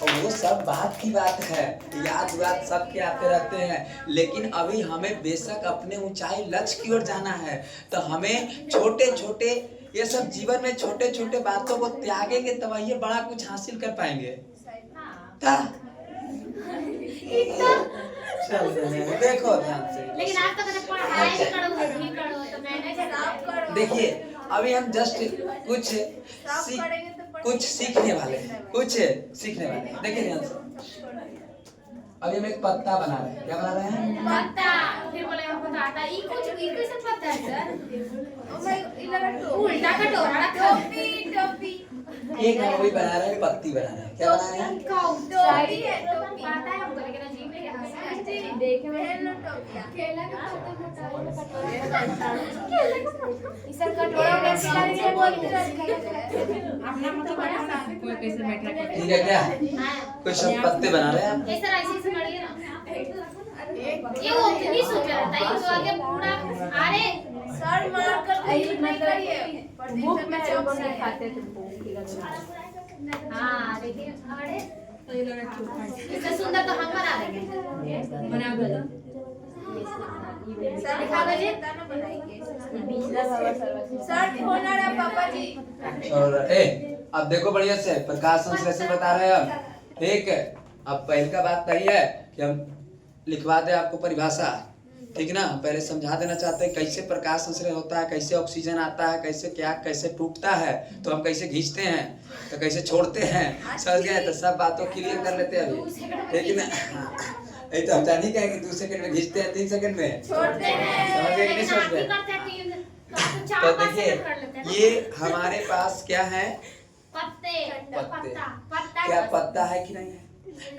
और वो सब बात की बात है, याद वाद सबके आते रहते हैं, लेकिन अभी हमें बेशक अपने ऊंचाई लक्ष्य की ओर जाना है। तो हमें छोटे छोटे ये सब जीवन में छोटे छोटे बातों को त्यागेंगे तब ये बड़ा कुछ हासिल कर पाएंगे। चल देखो ध्यान से। लेकिन आप तो कहते पढ़ाई भी करो भी करो तो मैंने देखिए अभी हम जस्ट कुछ सीखने वाले हैं, कुछ सीखने वाले हैं। देखिए ध्यान से। अभी हम एक पत्ता बना रहे हैं। क्या बना रहे हैं? पत्ता। फिर बोले हमको तो आता ये कुछ ये कैसे पत्ता है सर? ओ माय उल्टा कटोरा रखा है। टोपी एक हम वही बना रहे हैं, पत्ती बना रहे हैं। क्या बना रहे हैं? टोपी है, टोपी आता है हमको, लेकिन अजीब है यहाँ से देखे में केला का पत्ता इसका कटोरा कैसे लगे बोलते अपना मतलब कोई कैसे बैठा है। ठीक है क्या? कुछ हम पत्ते बना रहे हैं। ये सर ऐसे से बढ़िए ना। ये वो नहीं सोच रहा था, ये तो आगे पूरा अरे सर मार कर नहीं करिए बुक में लोगों ने खाते थे हाँ देखिए अरे इससे सुंदर तो हम बना देंगे। बना दो सर खा लीजिए सर फोन आ रहा पापा जी। और अब देखो बढ़िया से प्रकाश संश्लेषण बता रहे हैं हम। ठीक है, अब पहले का बात तही है कि हम लिखवा दे आपको परिभाषा। ठीक ना, पहले समझा देना चाहते हैं कैसे प्रकाश संश्लेषण होता है, कैसे ऑक्सीजन आता है, कैसे क्या कैसे टूटता है, तो हम कैसे खींचते हैं तो कैसे छोड़ते हैं। समझ गए? तो सब बातों क्लियर कर लेते हैं अभी। ठीक ना? ये तो हम जान ही कहेंगे 2 सेकंड में खींचते हैं, 3 सेकंड में छोड़ते हैं। समझ गए कि नहीं समझ गए? तो देखिए ये हमारे पास क्या है? पत्ते। क्या पत्ता है कि नहीं है?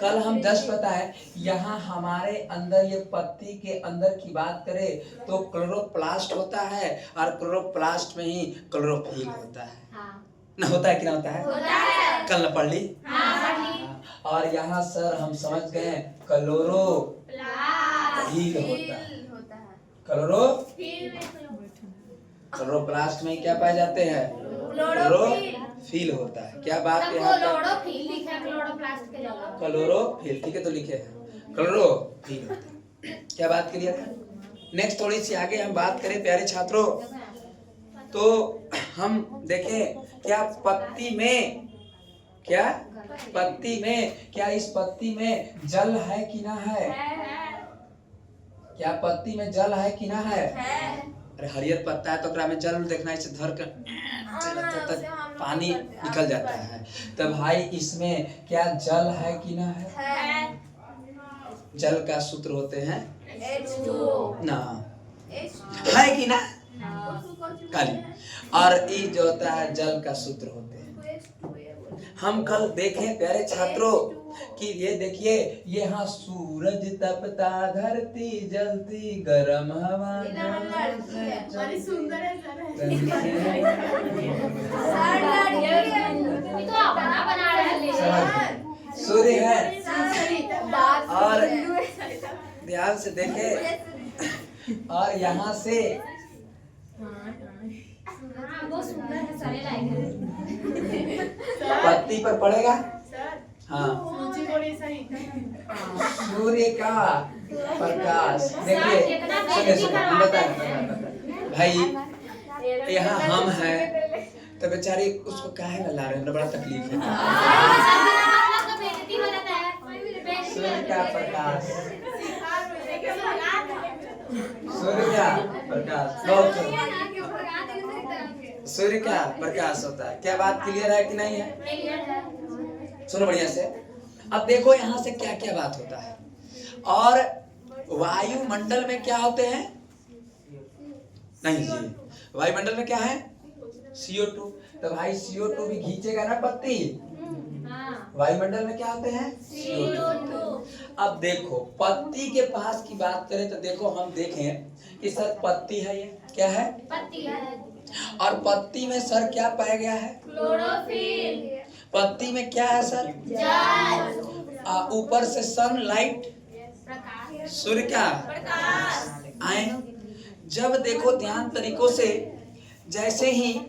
कल हम जस्ट पता है यहाँ हमारे अंदर ये पत्ती के अंदर की बात करें तो क्लोरोप्लास्ट होता है और क्लोरोप्लास्ट में ही क्लोरोफिल होता है। ना होता है कि ना होता है? कल न पढ़ ली? और यहाँ सर हम समझ गए क्लोरोफिल होता है। क्लोरोप्लास्ट में क्या पाए जाते हैं? क्लोरोफिल होता है। क्या बात है यहाँ क्लोरोफिल लिखा है क्लोरोप्लास्ट के जगह। क्लोरोफिल, ठीक है तो लिखे हैं क्लोरोफिल होता है। क्या बात क्लियर है? नेक्स्ट थोड़ी सी आगे हम बात करें प्यारे छात्रों, तो हम देखें क्या पत्ती में क्या इस पत्ती में जल है कि ना है? क्या पत्ती में जल है कि ना है? अरे हरियर पत्ता है तो में जल देखना, इसे धर कर पानी निकल जाता है। तो भाई इसमें क्या जल है कि ना है? जल का सूत्र होते हैं H2O ना, है कि ना? खाली। और ई जो होता है जल का सूत्र होते हैं। हम कल देखें प्यारे छात्रों कि ये देखिए यहाँ सूरज तपता, धरती जलती, गरम हवा बड़ी सुंदर है सर। ये तो अपना बना रहे हैं। सूर्य है। और ध्यान से देखें और यहाँ से वो सुंदर है, सारे लाएंगे। पत्ती पर पड़ेगा। हाँ सूची बोली सही। सूर्य का प्रकाश। देखिए सुनिए सुनिए हम बताएं भाई, यहाँ हम हैं तो बेचारी उसको काहे ना ला रहे हैं, बड़ा तकलीफ है। सूर्य का प्रकाश, सूर्य का प्रकाश बहुत सूर्य का प्रकाश होता है। क्या बात क्लियर है कि नहीं है? सुनो बढ़िया से। अब देखो यहाँ से क्या क्या बात होता है। और वायुमंडल में क्या होते हैं? नहीं जी, वायुमंडल में क्या है? CO2। तो भाई CO2 भी खींचेगा ना पत्ती। वायुमंडल में क्या होते हैं? CO2। अब देखो पत्ती के पास की बात करें तो देखो हम देखें कि सर पत्ती है, ये क्या है? पत्ती है। और पत्ती में सर क्या पाया गया है? क्लोरोफिल। पत्ती में क्या है सर? जल। ऊपर से सनलाइट, प्रकाश। सूर्य का प्रकाश आए। जब देखो ध्यान तरीकों से, जैसे ही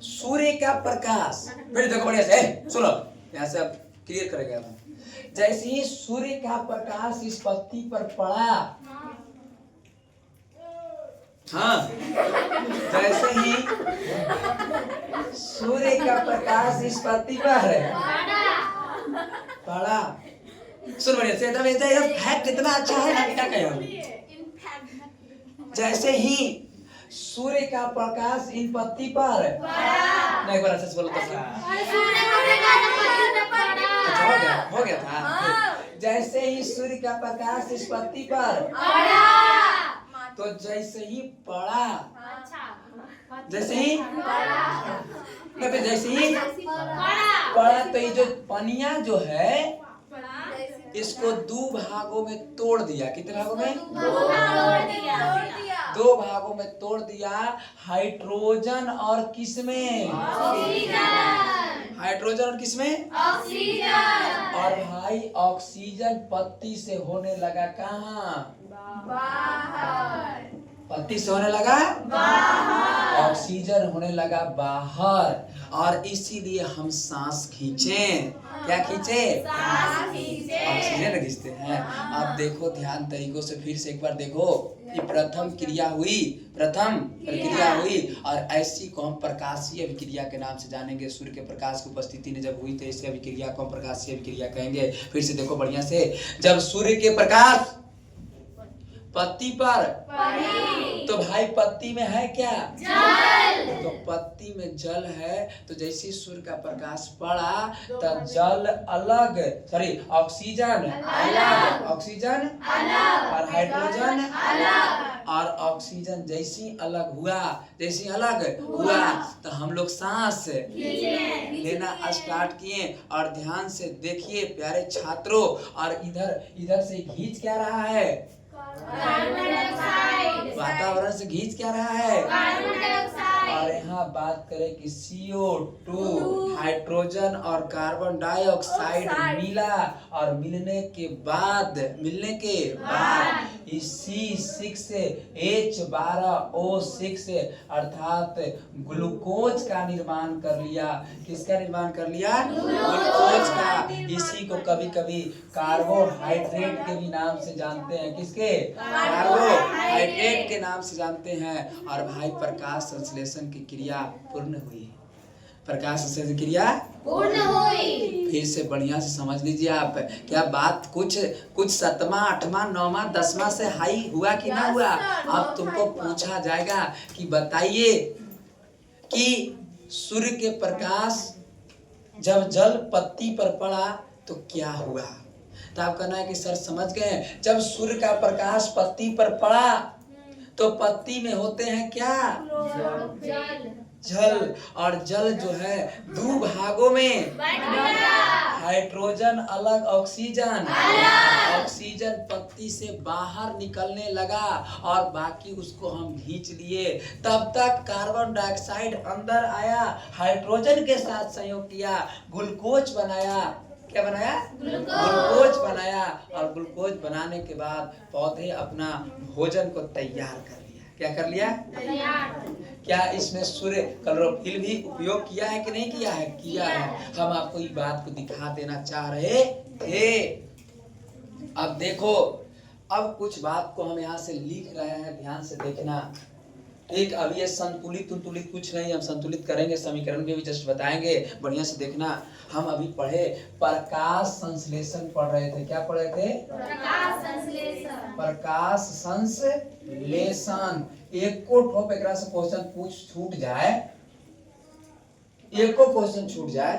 सूर्य का प्रकाश, फिर देखो बढ़िया से सुनो, यहाँ से अब क्लियर करेगा। जैसे ही सूर्य का प्रकाश इस पत्ती पर पड़ा, हाँ जैसे ही सूर्य का प्रकाश इस पत्ती पर पड़ा, सुन बढ़िया से, एकदम फैक्ट कितना अच्छा है ना, क्या कहें। जैसे ही सूर्य का प्रकाश इन पत्ती पर नहीं, बार अच्छे से बोलो तो हो गया था। जैसे ही सूर्य का प्रकाश इस पत्ती पर, तो जैसे ही पड़ा, जैसे ही पड़ा तो ये जो पनिया जो है इसको दो भागों में तोड़ दिया। कितने भागों में? दो भागों में तोड़ दिया। हाइड्रोजन और किसमें? हाइड्रोजन और किसमें? ऑक्सीजन। और भाई ऑक्सीजन पत्ती से होने लगा कहाँ? बाहर। पत्ती से होने लगा बाहर, ऑक्सीजन होने लगा बाहर। और इसीलिए हम सांस खींचें। क्या खींचे? ऑक्सीजन खींचते हैं। अब देखो ध्यान तरीकों से फिर से एक बार देखो, ये प्रथम क्रिया हुई, प्रथम प्रक्रिया हुई। और ऐसी को हम प्रकाशीय अभिक्रिया के नाम से जानेंगे। सूर्य के प्रकाश की उपस्थिति में जब हुई तो इस अभिक्रिया को हम प्रकाशीय अभिक्रिया कहेंगे। फिर से देखो बढ़िया से, जब सूर्य के प्रकाश पत्ती पर, तो भाई पत्ती में है क्या? जल। तो पत्ती में जल है, तो जैसे सूर्य का प्रकाश पड़ा तो जल अलग, सॉरी ऑक्सीजन अलग, ऑक्सीजन अलग, और हाइड्रोजन अलग। और ऑक्सीजन जैसी अलग हुआ, जैसी अलग हुआ तो हम लोग सांस लेना स्टार्ट किए। और ध्यान से देखिए प्यारे छात्रों, और इधर से खींच क्या रहा है? वातावरण से खींच क्या रहा है? और यहाँ बात करें कि CO2 हाइड्रोजन और कार्बन डाइऑक्साइड मिला, और मिलने के बाद C6 से H12O6 अर्थात ग्लूकोज का निर्माण कर लिया। किसका निर्माण कर लिया? ग्लूकोज का। इसी को कभी कभी कार्बोहाइड्रेट के भी नाम से जानते हैं। किसके? कार्बोहाइड्रेट के नाम से जानते हैं। और भाई प्रकाश संश्लेषण की क्रिया पूर्ण हुई। प्रकाश संश्लेषण की क्रिया पूर्ण हुई। फिर से बढ़िया से समझ लीजिए आप, क्या बात कुछ 7वां 8वां 9वां 10वां से हाई हुआ कि ना हुआ? अब तुमको पूछा जाएगा कि बताइए कि सूर्य के प्रकाश जब जल पत्ती पर पड़ा तो क्या हुआ? तो आप कहना है कि सर समझ गए, जब सूर्य का प्रकाश पत्ती पर पड़ा तो पत्ती में होते हैं क्या? जल। और जल जो है दो भागों में, हाइड्रोजन अलग, ऑक्सीजन अलग। ऑक्सीजन पत्ती से बाहर निकलने लगा और बाकी उसको हम खींच लिए। तब तक कार्बन डाइऑक्साइड अंदर आया, हाइड्रोजन के साथ संयोग किया, ग्लूकोज बनाया। क्या बनाया? ग्लूकोज बनाया। और ग्लूकोज बनाने के बाद पौधे अपना भोजन को तैयार कर लिया। क्या कर लिया? क्या इसमें सूर्य क्लोरोफिल भी उपयोग किया है कि नहीं किया है? किया है। हम आपको ये बात को दिखा देना चाह रहे थे। अब देखो, अब कुछ बात को हम यहाँ से लिख रहे हैं, ध्यान से देखना। ठीक, अब ये संतुलित संतुलित कुछ नहीं, हम संतुलित करेंगे, समीकरण भी जस्ट बताएंगे, बढ़िया से देखना। हम अभी पढ़े प्रकाश संश्लेषण पढ़ रहे थे। क्या पढ़ रहे थे? प्रकाश संश्लेषण। प्रकाश संश्लेषण। एको ठोप एकरा से क्वेश्चन पूछ छूट जाए, एको क्वेश्चन छूट जाए,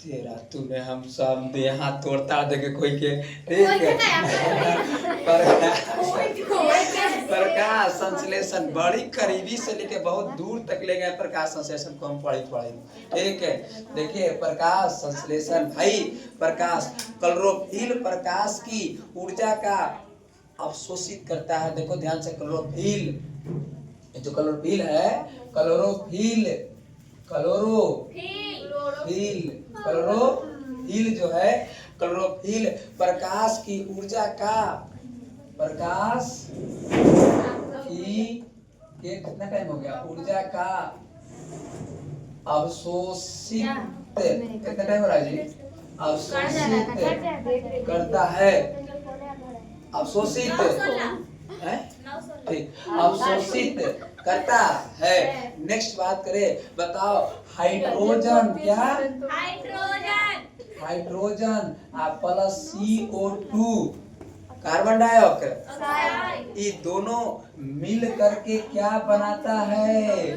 तेरा तूने हम सब दे हाथ तोड़ता देखे कोई के। प्रकाश संश्लेषण बड़ी करीबी से लेके बहुत दूर तक ले गए। प्रकाश संश्लेषण को हम पढ़े। ठीक है, देखिए प्रकाश संश्लेषण भाई, प्रकाश क्लोरोफिल प्रकाश की ऊर्जा का अवशोषित करता है। देखो ध्यान से, क्लोरोफिल, जो क्लोरोफिल है, क्लोरोफिल जो है, क्लोरोफिल प्रकाश की ऊर्जा का, प्रकाश की कितना टाइम हो गया? ऊर्जा का अवशोषित, कितना टाइम हो रहा है जी? अवशोषित करता है, अवशोषित है, ठीक, अवशोषित करता है। नेक्स्ट बात करें, बताओ हाइड्रोजन, क्या? Hydrogen plus CO2 carbon dioxide, ये दोनों मिल करके क्या बनाता है?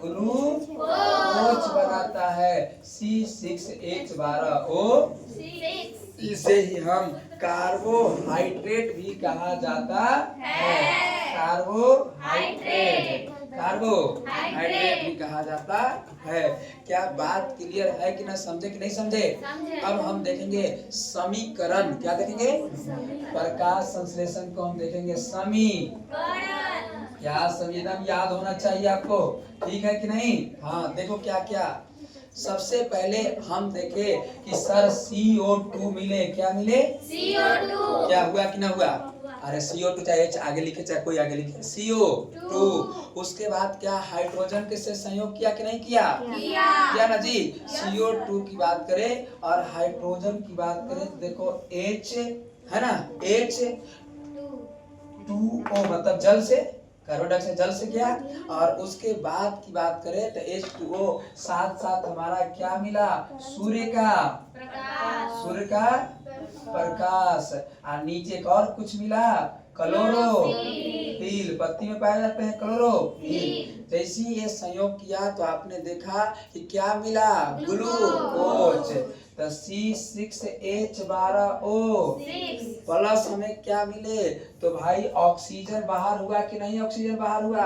ग्लूकोज बनाता है, C6H12O। इसे ही हम कार्बोहाइड्रेट भी कहा जाता है। कार्बोहाइड्रेट भी कहा जाता है। क्या बात क्लियर है कि ना? समझे कि नहीं समझे? अब हम देखेंगे समीकरण। क्या देखेंगे? प्रकाश संश्लेषण को हम देखेंगे समीकरण। क्या एकदम याद होना चाहिए आपको, ठीक है कि नहीं? हाँ, देखो क्या क्या। सबसे पहले हम देखे कि सर CO2 मिले। क्या मिले? CO2। क्या हुआ कि ना हुआ? अरे CO2 चाहे H आगे लिखे चाहे कोई आगे लिखे, CO2। उसके बाद क्या हाइड्रोजन के से संयोग किया कि नहीं किया? किया ना जी। CO2 की बात करें और हाइड्रोजन की बात करें तो देखो H है ना, H2O मतलब जल से, कार्बन डाइऑक्साइड जल से किया। और उसके बाद की बात करें तो H2O, साथ साथ हमारा क्या मिला? सूर्य का प्रकाश, और नीचे का और कुछ मिला? क्लोरोफिल। पत्ती में पाए जाते हैं क्लोरोफिल। जैसे ये संयोग किया तो आपने देखा कि क्या मिला? ग्लूकोज। तो C6H12O प्लस हमें क्या मिले? तो भाई ऑक्सीजन बाहर हुआ कि नहीं? ऑक्सीजन बाहर हुआ,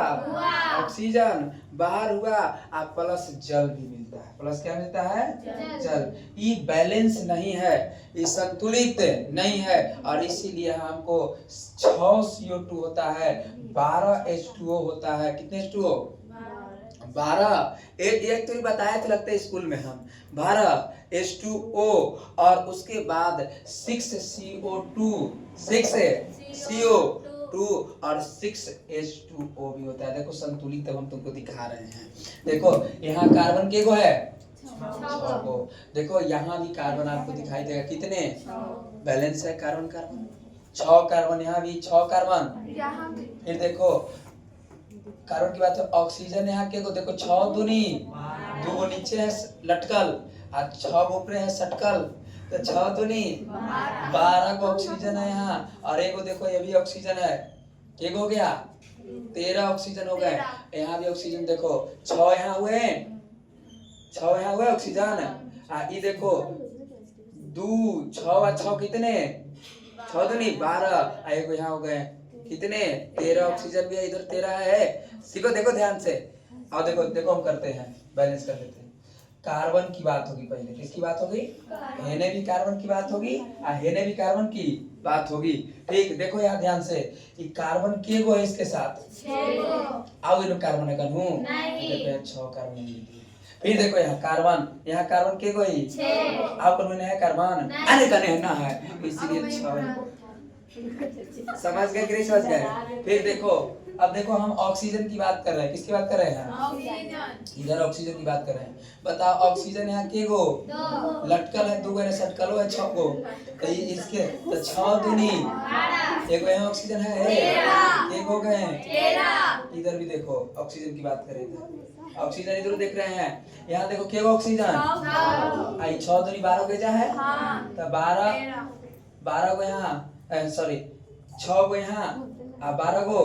ऑक्सीजन बाहर हुआ। आप प्लस जल भी मिलता है। प्लस क्या मिलता है? जल। ये बैलेंस नहीं है, ये संतुलित नहीं है, और इसीलिए हमको 6 CO2 होता है, 12 H2O होता है। कितने H2O? 12। एक तो बताया तो लगता है स्कूल में हम, 12 H2O और उसके बाद 6 CO2 और 6 H2O भी होता है। देखो संतुलित हम तुमको दिखा रहे हैं। देखो यहाँ कार्बन के गो है? 6 गो। देखो यहाँ भी कार्बन आपको दिखाई देगा, कितने? बैलेंस है कार्बन कार्बन, 6 कार्बन, यहाँ भी 6 कार्बन। फिर देखो कार्बन की बात है, ऑक्सीजन यहाँ के को देखो 6 दूनी, 2 नीचे है लटकल और 6 ऊपर है सटकल, तो 6 दूनी 12 को ऑक्सीजन है यहाँ। और एक देखो ये भी ऑक्सीजन है, एक हो गया 13 ऑक्सीजन हो गए। यहाँ भी ऑक्सीजन देखो 6 यहाँ हुए, 6 यहाँ हुए ऑक्सीजन। ये देखो 2 6 और 6 कितने? 6 दूनी 12, एक यहाँ हो गए कितने? 13 ऑक्सीजन भी है, इधर 13 है। सीखो, देखो ध्यान से। और देखो देखो हम करते हैं, बैलेंस कर देते हैं। कार्बन की बात होगी पहले, किसकी बात होगी? हेने भी कार्बन की बात होगी और हेने भी कार्बन की बात होगी। ठीक, देखो यहाँ ध्यान से, कि कार्बन के गो है इसके साथ? 6 गो। आओ इन कार्बन है कन्हू, देखो यहाँ 6 कार्बन है। फिर देखो यहाँ कार्बन के गो ही 6। आओ कन्हू है कार्बन, अरे कन्हू ना है, इसलिए 6। समझ गए कि नहीं समझ गए? फिर देखो, अब देखो हम ऑक्सीजन की बात कर रहे हैं। किसकी बात कर रहे हैं? इधर ऑक्सीजन की बात कर रहे हैं। बताओ ऑक्सीजन यहाँ के गो लटकल है, दो गो सटकलो है, 6 गो। तो इसके तो 6 दूनी एक यहाँ ऑक्सीजन है, एक हो गए। इधर भी देखो ऑक्सीजन की बात करें, इधर ऑक्सीजन इधर देख रहे हैं। यहाँ देखो के ऑक्सीजन आई 6 दूनी 12 के जा है, तो 12 गो यहाँ, सॉरी 6 गो यहाँ और 12 गो,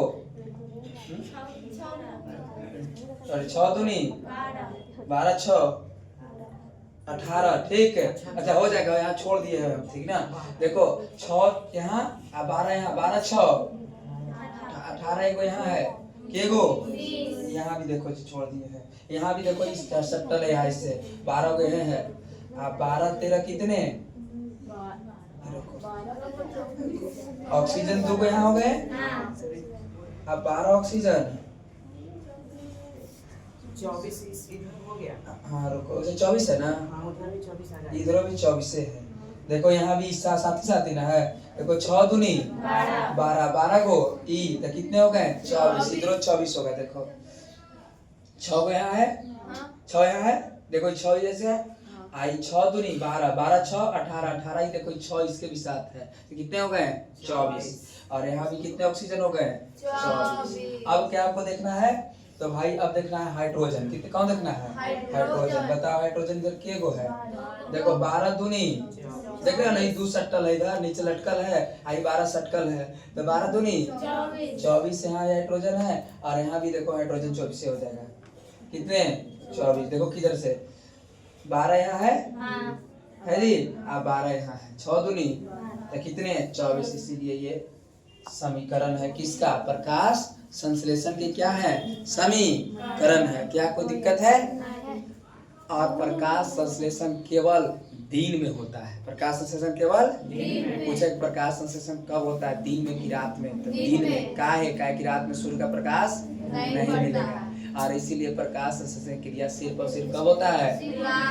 सॉरी 6 दूनी 12 6 18, ठीक है। अच्छा हो जाएगा, यहाँ छोड़ दिए हैं हम, ठीक ना। देखो 6 यहाँ और 12 यहाँ, 12 6 18 को यहाँ है, के गो यहाँ भी देखो छोड़ दिए हैं। यहाँ भी देखो इस सट्टल है, यहाँ इससे 12 गए हैं और 12 13 कितने, ऑक्सीजन 2 को यहाँ हो गए। अब 12 ऑक्सीजन 24 इधर हो गया। हाँ रुको, 24 है ना, हाँ उधर भी 24 आ जाएगा। इधर भी 24 है। देखो यहाँ भी साथ ही ना है। देखो 6 दूनी 12 12 को ई तो कितने हो गए 24, इधर 24 हो गए। देखो 6 को यहाँ है, 6 यहाँ है, देखो 6 जैसे है आई 6 दूनी 12 12 6 18 18 ही देखो 6 इसके भी साथ है, तो कितने हो गए 24। और यहाँ भी कितने ऑक्सीजन हो गए 24। अब क्या आपको देखना है, तो भाई अब देखना है हाइड्रोजन, कितने कौन देखना है हाइड्रोजन। बताओ हाइड्रोजन इधर के गो है, देखो 12 दूनी देख रहे हो नहीं, 2 सट्टल है इधर नीचे लटकल है, आई 12 सटकल है, तो 12 दूनी 24 यहाँ हाइड्रोजन है। और यहाँ भी देखो हाइड्रोजन 24 से हो जाएगा, कितने 24। देखो किधर से 12 यहाँ है जी, और 12 यहाँ है, 6 दूनी तो कितने 24। इसीलिए ये समीकरण है किसका, प्रकाश संश्लेषण के क्या है समीकरण है। क्या कोई दिक्कत है? और प्रकाश संश्लेषण केवल दिन में होता है। प्रकाश संश्लेषण केवल पूछे प्रकाश संश्लेषण कब होता है, दिन में कि रात में? तो दिन में। का है कि रात में सूर्य का प्रकाश नहीं मिलेगा, और इसीलिए प्रकाश संश्लेषण क्रिया सिर्फ और सिर्फ कब होता है,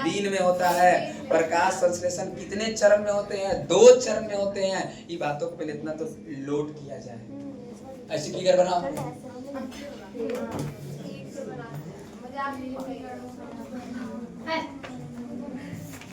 दिन में होता है। प्रकाश संश्लेषण कितने चरण में होते हैं, 2 चरण में होते हैं। ये बातों को पहले इतना तो लोड किया जाए। ऐसे फिगर बनाओ।